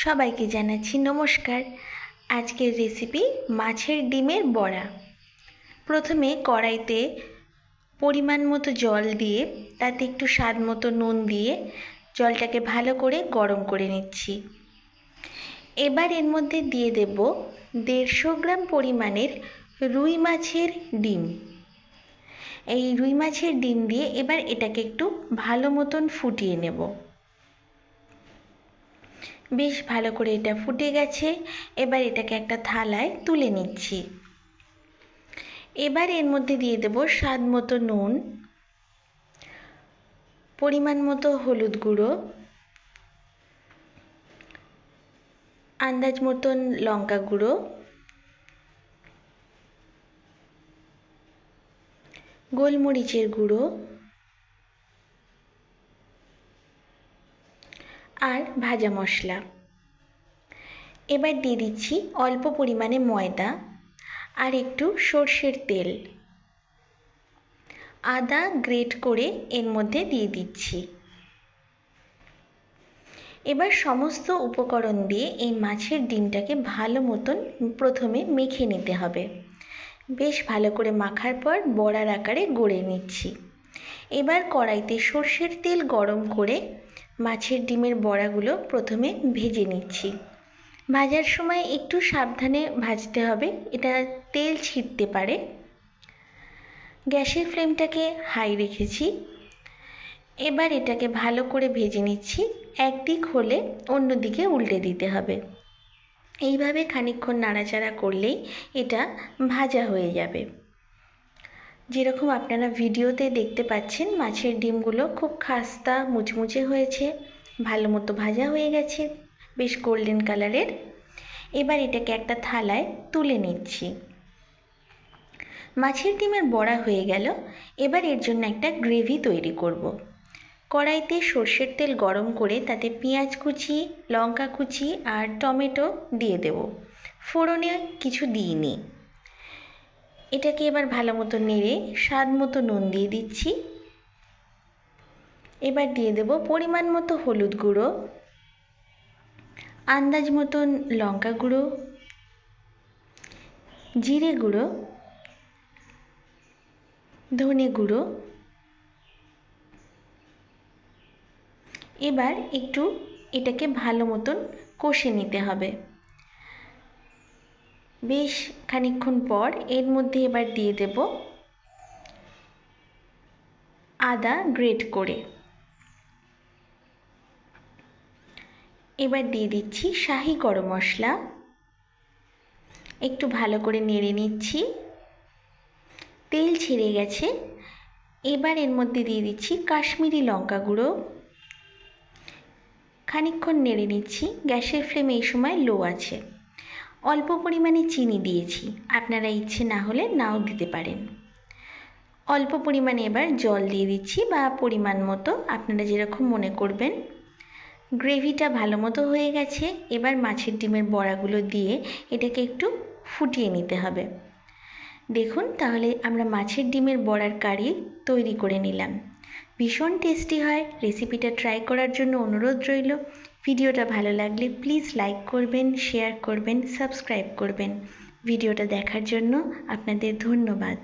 সবাইকে জানাচ্ছি নমস্কার। আজকের রেসিপি মাছের ডিমের বড়া। প্রথমে কড়াইতে পরিমাণ মতো জল দিয়ে তাতে একটু স্বাদ মতো নুন দিয়ে জলটাকে ভালো করে গরম করে নিচ্ছি। এবার এর মধ্যে দিয়ে দেব 150 গ্রাম পরিমাণের রুই মাছের ডিম। এই রুই মাছের ডিম দিয়ে এবার এটাকে একটু ভালো মতন ফুটিয়ে নেব। বেশ ভালো করে এটা ফুটে গেছে। এবার এটাকে একটা থালায় তুলে নিচ্ছি। এবার এর মধ্যে দিয়ে দেব স্বাদ মতো নুন, পরিমাণ মতো হলুদ গুঁড়ো, আন্দাজ মতন লঙ্কা গুঁড়ো, গোলমরিচের গুঁড়ো আর ভাজা মশলা। এবার দিয়ে দিচ্ছি অল্প পরিমাণে ময়দা আর একটু সর্ষের তেল। আদা গ্রেট করে এর মধ্যে দিয়ে দিচ্ছি। এবার সমস্ত উপকরণ দিয়ে এই মাছের ডিমটাকে ভালো মতন প্রথমে মেখে নিতে হবে। বেশ ভালো করে মাখার পর বড়ার আকারে গড়ে নিচ্ছি। এবার কড়াইতে সর্ষের তেল গরম করে মাছের ডিমের বড়াগুলো প্রথমে ভেজে নিচ্ছি। ভাজার সময় একটু সাবধানে ভাজতে হবে, এটা তেল ছিটতে পারে। গ্যাসের ফ্লেমটাকে হাই রেখেছি। এবার এটাকে ভালো করে ভেজে নিচ্ছি। একদিক হলে অন্য দিকে উল্টে দিতে হবে। এইভাবে খানিকক্ষণ নাড়াচাড়া করলেই এটা ভাজা হয়ে যাবে। যেরকম আপনারা ভিডিওতে দেখতে পাচ্ছেন মাছের ডিমগুলো খুব খাস্তা মুচমুচে হয়েছে, ভালো মতো ভাজা হয়ে গেছে, বেশ গোল্ডেন কালারের। এবার এটাকে একটা থালায় তুলে নিচ্ছি। মাছের ডিমের বড়া হয়ে গেল। এবার এর জন্য একটা গ্রেভি তৈরি করব। কড়াইতে সর্ষের তেল গরম করে তাতে পেঁয়াজ কুচি, লঙ্কা কুচি আর টমেটো দিয়ে দেব। ফোড়নে কিছু দিইনি। এটাকে এবার ভালো মতো নেড়ে স্বাদ মতো নুন দিয়ে দিচ্ছি। এবার দিয়ে দেব পরিমাণ মতো হলুদ গুঁড়ো, আন্দাজ মতন লঙ্কা গুঁড়ো, জিরে গুঁড়ো, ধনে গুঁড়ো। এবার একটু এটাকে ভালো মতন কষে নিতে হবে। বেশ খানিকক্ষণ পর এর মধ্যে এবার দিয়ে দেব আদা গ্রেট করে। এবার দিয়ে দিচ্ছি শাহি গরম মশলা। একটু ভালো করে নেড়ে নিচ্ছি। তেল ছেড়ে গেছে। এবার এর মধ্যে দিয়ে দিচ্ছি কাশ্মীরি লঙ্কা গুঁড়ো। খানিকক্ষণ নেড়ে নিচ্ছি। গ্যাসের ফ্লেম এই সময় লো আছে। অল্প পরিমাণে চিনি দিয়েছি, আপনারা ইচ্ছে না হলে নাও দিতে পারেন। অল্প পরিমাণে এবার জল দিয়ে দিচ্ছি, বা পরিমাণ মতো আপনারা যেরকম মনে করবেন। গ্রেভিটা ভালো মতো হয়ে গেছে। এবার মাছের ডিমের বড়াগুলো দিয়ে এটাকে একটু ফুটিয়ে নিতে হবে। দেখুন, তাহলে আমরা মাছের ডিমের বড়ার কারি তৈরি করে নিলাম। ভীষণ টেস্টি হয়। রেসিপিটা ট্রাই করার জন্য অনুরোধ রইল। ভিডিওটা ভালো লাগলে প্লিজ লাইক করবেন, শেয়ার করবেন, সাবস্ক্রাইব করবেন। ভিডিওটা দেখার জন্য আপনাদের ধন্যবাদ।